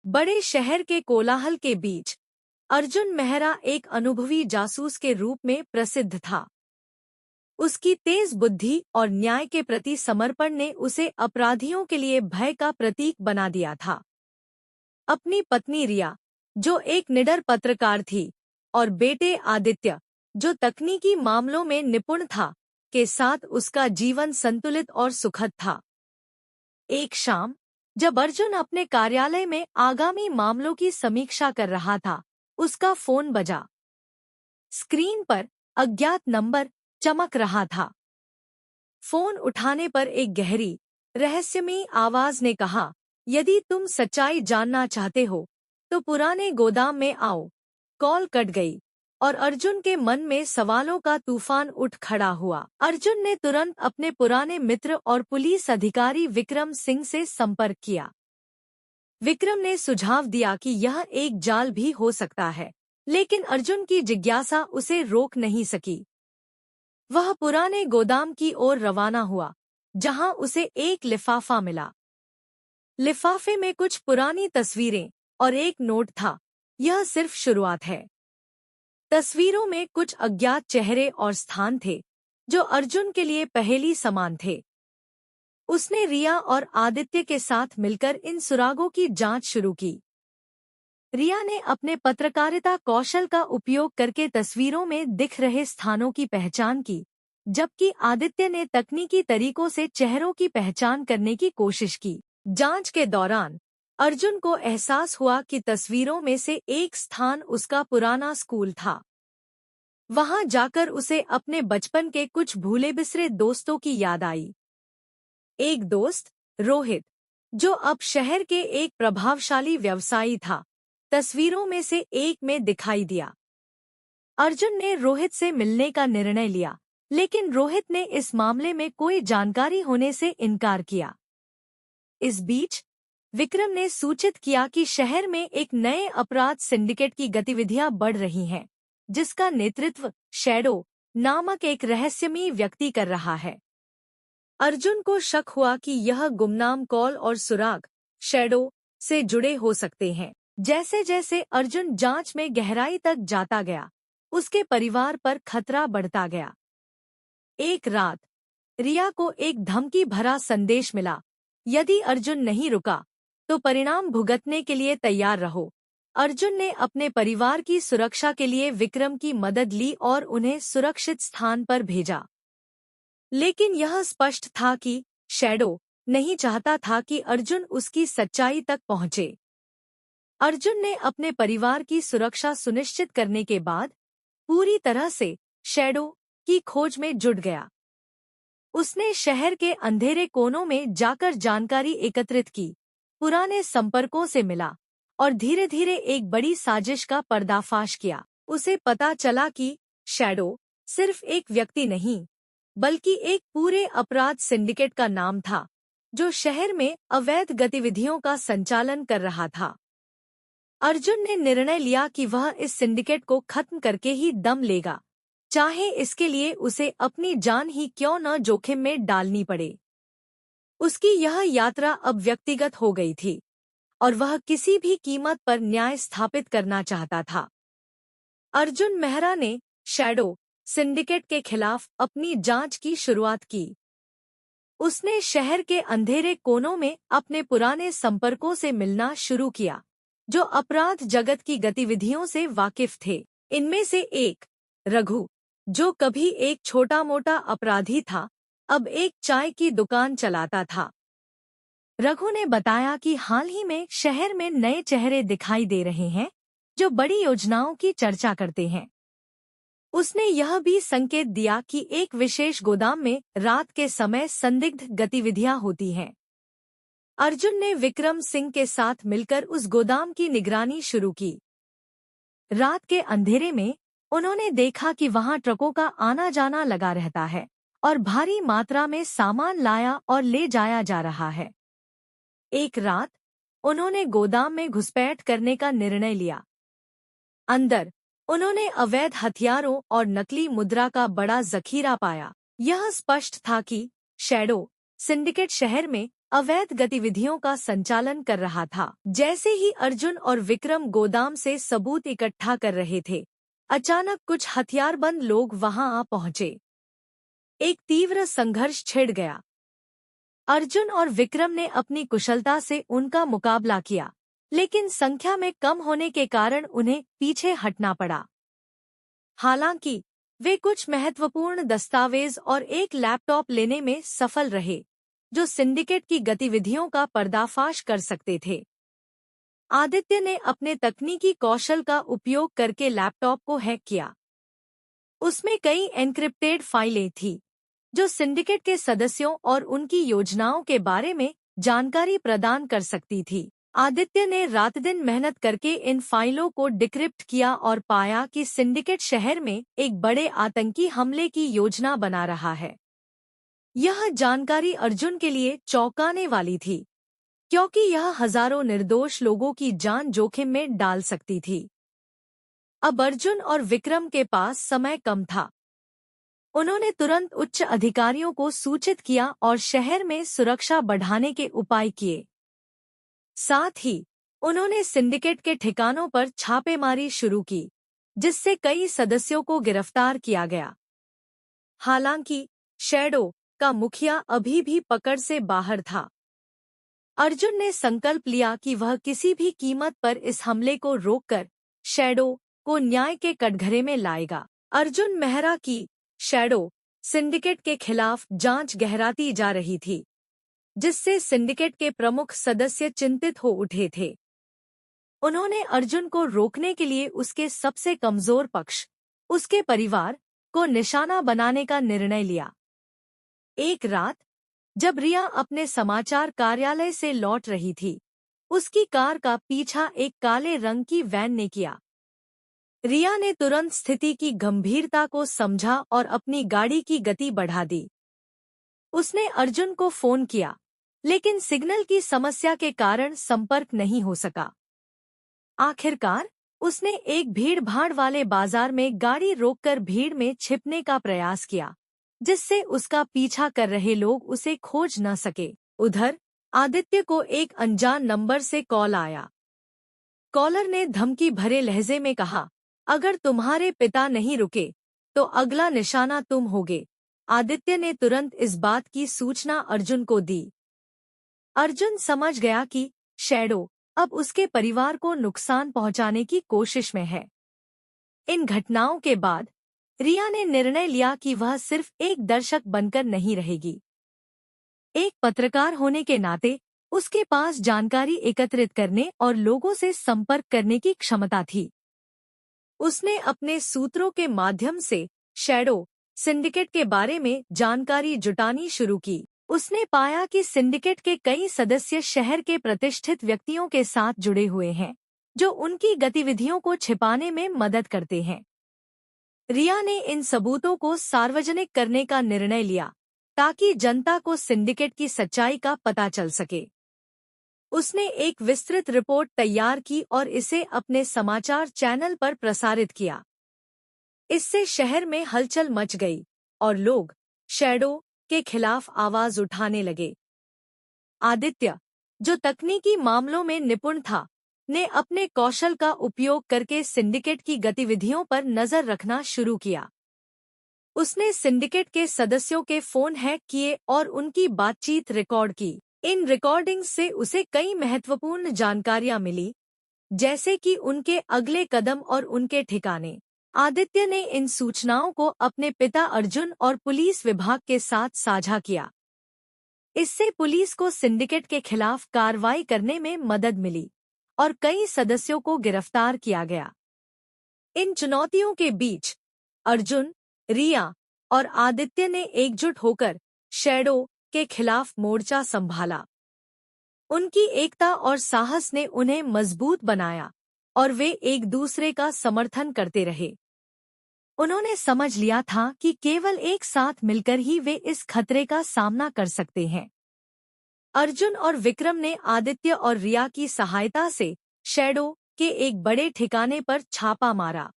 बड़े शहर के कोलाहल के बीच अर्जुन मेहरा एक अनुभवी जासूस के रूप में प्रसिद्ध था। उसकी तेज बुद्धि और न्याय के प्रति समर्पण ने उसे अपराधियों के लिए भय का प्रतीक बना दिया था। अपनी पत्नी रिया, जो एक निडर पत्रकार थी, और बेटे आदित्य, जो तकनीकी मामलों में निपुण था, के साथ उसका जीवन संतुलित और सुखद था। एक शाम, जब अर्जुन अपने कार्यालय में आगामी मामलों की समीक्षा कर रहा था, उसका फोन बजा। स्क्रीन पर अज्ञात नंबर चमक रहा था। फोन उठाने पर एक गहरी, रहस्यमयी आवाज ने कहा, यदि तुम सच्चाई जानना चाहते हो तो पुराने गोदाम में आओ। कॉल कट गई और अर्जुन के मन में सवालों का तूफान उठ खड़ा हुआ। अर्जुन ने तुरंत अपने पुराने मित्र और पुलिस अधिकारी विक्रम सिंह से संपर्क किया। विक्रम ने सुझाव दिया कि यह एक जाल भी हो सकता है, लेकिन अर्जुन की जिज्ञासा उसे रोक नहीं सकी। वह पुराने गोदाम की ओर रवाना हुआ, जहां उसे एक लिफाफा मिला। लिफाफे में कुछ पुरानी तस्वीरें और एक नोट था। यह सिर्फ शुरुआत है। तस्वीरों में कुछ अज्ञात चेहरे और स्थान थे, जो अर्जुन के लिए पहेली समान थे। उसने रिया और आदित्य के साथ मिलकर इन सुरागों की जांच शुरू की। रिया ने अपने पत्रकारिता कौशल का उपयोग करके तस्वीरों में दिख रहे स्थानों की पहचान की, जबकि आदित्य ने तकनीकी तरीकों से चेहरों की पहचान करने की कोशिश की। जांच के दौरान अर्जुन को एहसास हुआ कि तस्वीरों में से एक स्थान उसका पुराना स्कूल था। वहां जाकर उसे अपने बचपन के कुछ भूले बिसरे दोस्तों की याद आई। एक दोस्त, रोहित, जो अब शहर के एक प्रभावशाली व्यवसायी था, तस्वीरों में से एक में दिखाई दिया। अर्जुन ने रोहित से मिलने का निर्णय लिया, लेकिन रोहित ने इस मामले में कोई जानकारी होने से इनकार किया। इस बीच विक्रम ने सूचित किया कि शहर में एक नए अपराध सिंडिकेट की गतिविधियां बढ़ रही हैं, जिसका नेतृत्व शैडो नामक एक रहस्यमयी व्यक्ति कर रहा है। अर्जुन को शक हुआ कि यह गुमनाम कॉल और सुराग शैडो से जुड़े हो सकते हैं। जैसे जैसे अर्जुन जांच में गहराई तक जाता गया, उसके परिवार पर खतरा बढ़ता गया। एक रात रिया को एक धमकी भरा संदेश मिला, यदि अर्जुन नहीं रुका तो परिणाम भुगतने के लिए तैयार रहो। अर्जुन ने अपने परिवार की सुरक्षा के लिए विक्रम की मदद ली और उन्हें सुरक्षित स्थान पर भेजा। लेकिन यह स्पष्ट था कि शैडो नहीं चाहता था कि अर्जुन उसकी सच्चाई तक पहुंचे। अर्जुन ने अपने परिवार की सुरक्षा सुनिश्चित करने के बाद पूरी तरह से शैडो की खोज में जुट गया। उसने शहर के अंधेरे कोनों में जाकर जानकारी एकत्रित की, पुराने संपर्कों से मिला और धीरे धीरे एक बड़ी साजिश का पर्दाफाश किया। उसे पता चला कि शैडो सिर्फ एक व्यक्ति नहीं, बल्कि एक पूरे अपराध सिंडिकेट का नाम था, जो शहर में अवैध गतिविधियों का संचालन कर रहा था। अर्जुन ने निर्णय लिया कि वह इस सिंडिकेट को खत्म करके ही दम लेगा, चाहे इसके लिए उसे अपनी जान ही क्यों न जोखिम में डालनी पड़े। उसकी यह यात्रा अब व्यक्तिगत हो गई थी और वह किसी भी कीमत पर न्याय स्थापित करना चाहता था। अर्जुन मेहरा ने शैडो सिंडिकेट के खिलाफ अपनी जांच की शुरुआत की। उसने शहर के अंधेरे कोनों में अपने पुराने संपर्कों से मिलना शुरू किया, जो अपराध जगत की गतिविधियों से वाकिफ थे। इनमें से एक, रघु, जो कभी एक छोटा-मोटा अपराधी था, अब एक चाय की दुकान चलाता था। रघु ने बताया कि हाल ही में शहर में नए चेहरे दिखाई दे रहे हैं, जो बड़ी योजनाओं की चर्चा करते हैं। उसने यह भी संकेत दिया कि एक विशेष गोदाम में रात के समय संदिग्ध गतिविधियां होती हैं। अर्जुन ने विक्रम सिंह के साथ मिलकर उस गोदाम की निगरानी शुरू की। रात के अंधेरे में उन्होंने देखा कि वहां ट्रकों का आना जाना लगा रहता है और भारी मात्रा में सामान लाया और ले जाया जा रहा है। एक रात उन्होंने गोदाम में घुसपैठ करने का निर्णय लिया। अंदर उन्होंने अवैध हथियारों और नकली मुद्रा का बड़ा जखीरा पाया। यह स्पष्ट था कि शैडो सिंडिकेट शहर में अवैध गतिविधियों का संचालन कर रहा था। जैसे ही अर्जुन और विक्रम गोदाम से सबूत इकट्ठा कर रहे थे, अचानक कुछ हथियारबंद लोग वहां आ पहुंचे। एक तीव्र संघर्ष छिड़ गया। अर्जुन और विक्रम ने अपनी कुशलता से उनका मुकाबला किया, लेकिन संख्या में कम होने के कारण उन्हें पीछे हटना पड़ा। हालांकि वे कुछ महत्वपूर्ण दस्तावेज और एक लैपटॉप लेने में सफल रहे, जो सिंडिकेट की गतिविधियों का पर्दाफाश कर सकते थे। आदित्य ने अपने तकनीकी कौशल का उपयोग करके लैपटॉप को हैक किया। उसमें कई एन्क्रिप्टेड फाइलें थीं, जो सिंडिकेट के सदस्यों और उनकी योजनाओं के बारे में जानकारी प्रदान कर सकती थी। आदित्य ने रात दिन मेहनत करके इन फाइलों को डिक्रिप्ट किया और पाया कि सिंडिकेट शहर में एक बड़े आतंकी हमले की योजना बना रहा है। यह जानकारी अर्जुन के लिए चौंकाने वाली थी, क्योंकि यह हजारों निर्दोष लोगों की जान जोखिम में डाल सकती थी। अब अर्जुन और विक्रम के पास समय कम था। उन्होंने तुरंत उच्च अधिकारियों को सूचित किया और शहर में सुरक्षा बढ़ाने के उपाय किए। साथ ही उन्होंने सिंडिकेट के ठिकानों पर छापेमारी शुरू की, जिससे कई सदस्यों को गिरफ्तार किया गया। हालांकि शैडो का मुखिया अभी भी पकड़ से बाहर था। अर्जुन ने संकल्प लिया कि वह किसी भी कीमत पर इस हमले को रोककर शैडो को न्याय के कटघरे में लाएगा। अर्जुन मेहरा की शैडो सिंडिकेट के खिलाफ जांच गहराती जा रही थी, जिससे सिंडिकेट के प्रमुख सदस्य चिंतित हो उठे थे। उन्होंने अर्जुन को रोकने के लिए उसके सबसे कमजोर पक्ष, उसके परिवार, को निशाना बनाने का निर्णय लिया। एक रात जब रिया अपने समाचार कार्यालय से लौट रही थी, उसकी कार का पीछा एक काले रंग की वैन ने किया। रिया ने तुरंत स्थिति की गंभीरता को समझा और अपनी गाड़ी की गति बढ़ा दी। उसने अर्जुन को फोन किया, लेकिन सिग्नल की समस्या के कारण संपर्क नहीं हो सका। आखिरकार उसने एक भीड़-भाड़ वाले बाजार में गाड़ी रोककर भीड़ में छिपने का प्रयास किया, जिससे उसका पीछा कर रहे लोग उसे खोज न सके। उधर आदित्य को एक अनजान नंबर से कॉल आया। कॉलर ने धमकी भरे लहजे में कहा, अगर तुम्हारे पिता नहीं रुके तो अगला निशाना तुम होगे। आदित्य ने तुरंत इस बात की सूचना अर्जुन को दी। अर्जुन समझ गया कि शैडो अब उसके परिवार को नुकसान पहुंचाने की कोशिश में है। इन घटनाओं के बाद रिया ने निर्णय लिया कि वह सिर्फ एक दर्शक बनकर नहीं रहेगी। एक पत्रकार होने के नाते उसके पास जानकारी एकत्रित करने और लोगों से संपर्क करने की क्षमता थी। उसने अपने सूत्रों के माध्यम से शैडो सिंडिकेट के बारे में जानकारी जुटानी शुरू की। उसने पाया कि सिंडिकेट के कई सदस्य शहर के प्रतिष्ठित व्यक्तियों के साथ जुड़े हुए हैं, जो उनकी गतिविधियों को छिपाने में मदद करते हैं। रिया ने इन सबूतों को सार्वजनिक करने का निर्णय लिया, ताकि जनता को सिंडिकेट की सच्चाई का पता चल सके। उसने एक विस्तृत रिपोर्ट तैयार की और इसे अपने समाचार चैनल पर प्रसारित किया। इससे शहर में हलचल मच गई और लोग शैडो के खिलाफ आवाज उठाने लगे। आदित्य, जो तकनीकी मामलों में निपुण था, ने अपने कौशल का उपयोग करके सिंडिकेट की गतिविधियों पर नजर रखना शुरू किया। उसने सिंडिकेट के सदस्यों के फोन हैक किए और उनकी बातचीत रिकॉर्ड की। इन रिकॉर्डिंग्स से उसे कई महत्वपूर्ण जानकारियां मिली, जैसे कि उनके अगले कदम और उनके ठिकाने। आदित्य ने इन सूचनाओं को अपने पिता अर्जुन और पुलिस विभाग के साथ साझा किया। इससे पुलिस को सिंडिकेट के खिलाफ कार्रवाई करने में मदद मिली और कई सदस्यों को गिरफ्तार किया गया। इन चुनौतियों के बीच अर्जुन, रिया और आदित्य ने एकजुट होकर शैडो के खिलाफ मोर्चा संभाला। उनकी एकता और साहस ने उन्हें मजबूत बनाया और वे एक दूसरे का समर्थन करते रहे। उन्होंने समझ लिया था कि केवल एक साथ मिलकर ही वे इस खतरे का सामना कर सकते हैं। अर्जुन और विक्रम ने आदित्य और रिया की सहायता से शैडो के एक बड़े ठिकाने पर छापा मारा।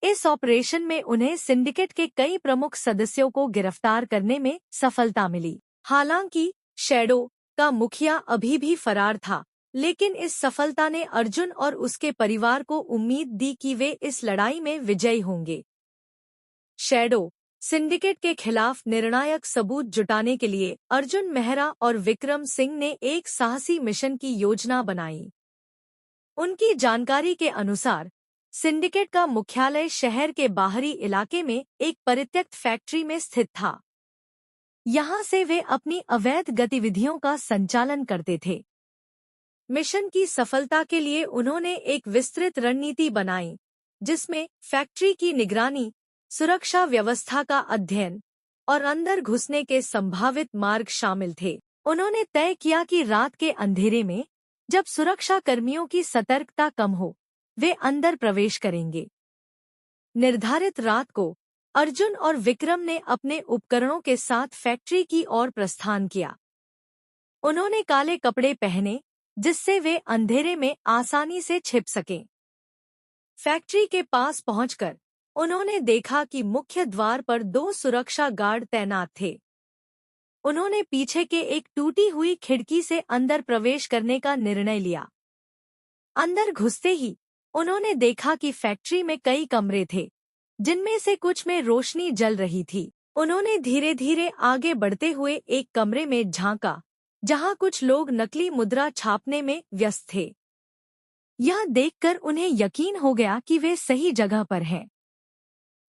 इस ऑपरेशन में उन्हें सिंडिकेट के कई प्रमुख सदस्यों को गिरफ्तार करने में सफलता मिली। हालांकि शैडो का मुखिया अभी भी फरार था, लेकिन इस सफलता ने अर्जुन और उसके परिवार को उम्मीद दी कि वे इस लड़ाई में विजयी होंगे। शैडो सिंडिकेट के खिलाफ निर्णायक सबूत जुटाने के लिए अर्जुन मेहरा और विक्रम सिंह ने एक साहसी मिशन की योजना बनाई। उनकी जानकारी के अनुसार सिंडिकेट का मुख्यालय शहर के बाहरी इलाके में एक परित्यक्त फैक्ट्री में स्थित था। यहाँ से वे अपनी अवैध गतिविधियों का संचालन करते थे। मिशन की सफलता के लिए उन्होंने एक विस्तृत रणनीति बनाई, जिसमें फैक्ट्री की निगरानी, सुरक्षा व्यवस्था का अध्ययन और अंदर घुसने के संभावित मार्ग शामिल थे। उन्होंने तय किया कि रात के अंधेरे में, जब सुरक्षा कर्मियों की सतर्कता कम हो, वे अंदर प्रवेश करेंगे। निर्धारित रात को अर्जुन और विक्रम ने अपने उपकरणों के साथ फैक्ट्री की ओर प्रस्थान किया। उन्होंने काले कपड़े पहने, जिससे वे अंधेरे में आसानी से छिप सकें। फैक्ट्री के पास पहुंचकर उन्होंने देखा कि मुख्य द्वार पर 2 सुरक्षा गार्ड तैनात थे। उन्होंने पीछे के एक टूटी हुई खिड़की से अंदर प्रवेश करने का निर्णय लिया। अंदर घुसते ही उन्होंने देखा कि फैक्ट्री में कई कमरे थे, जिनमें से कुछ में रोशनी जल रही थी। उन्होंने धीरे धीरे आगे बढ़ते हुए एक कमरे में झांका, जहां कुछ लोग नकली मुद्रा छापने में व्यस्त थे। यह देखकर उन्हें यकीन हो गया कि वे सही जगह पर हैं।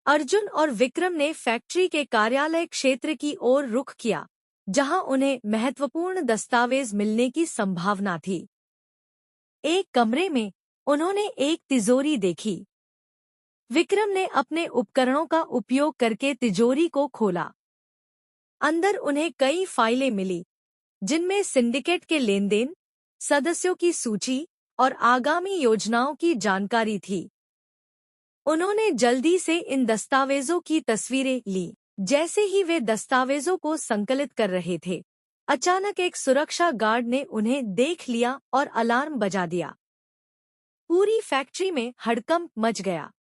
अर्जुन और विक्रम ने फैक्ट्री के कार्यालय क्षेत्र की ओर रुख किया, जहां उन्हें महत्वपूर्ण दस्तावेज मिलने की संभावना थी। एक कमरे में उन्होंने एक तिजोरी देखी। विक्रम ने अपने उपकरणों का उपयोग करके तिजोरी को खोला। अंदर उन्हें कई फाइलें मिली, जिनमें सिंडिकेट के लेनदेन, सदस्यों की सूची और आगामी योजनाओं की जानकारी थी। उन्होंने जल्दी से इन दस्तावेजों की तस्वीरें ली। जैसे ही वे दस्तावेजों को संकलित कर रहे थे, अचानक एक सुरक्षा गार्ड ने उन्हें देख लिया और अलार्म बजा दिया। पूरी फैक्ट्री में हड़कंप मच गया।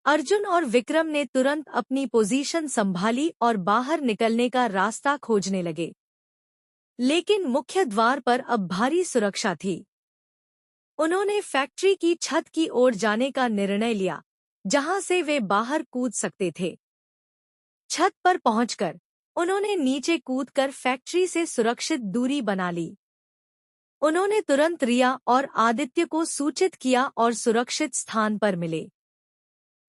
अर्जुन और विक्रम ने तुरंत अपनी पोजीशन संभाली और बाहर निकलने का रास्ता खोजने लगे। लेकिन मुख्य द्वार पर अब भारी सुरक्षा थी। उन्होंने फैक्ट्री की छत की ओर जाने का निर्णय लिया, जहां से वे बाहर कूद सकते थे। छत पर पहुंचकर उन्होंने नीचे कूदकर फैक्ट्री से सुरक्षित दूरी बना ली। उन्होंने तुरंत रिया और आदित्य को सूचित किया और सुरक्षित स्थान पर मिले।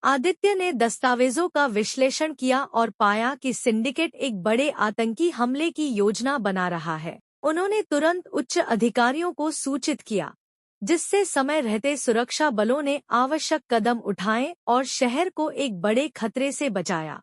आदित्य ने दस्तावेजों का विश्लेषण किया और पाया कि सिंडिकेट एक बड़े आतंकी हमले की योजना बना रहा है। उन्होंने तुरंत उच्च अधिकारियों को सूचित किया, जिससे समय रहते सुरक्षा बलों ने आवश्यक कदम उठाए और शहर को एक बड़े खतरे से बचाया।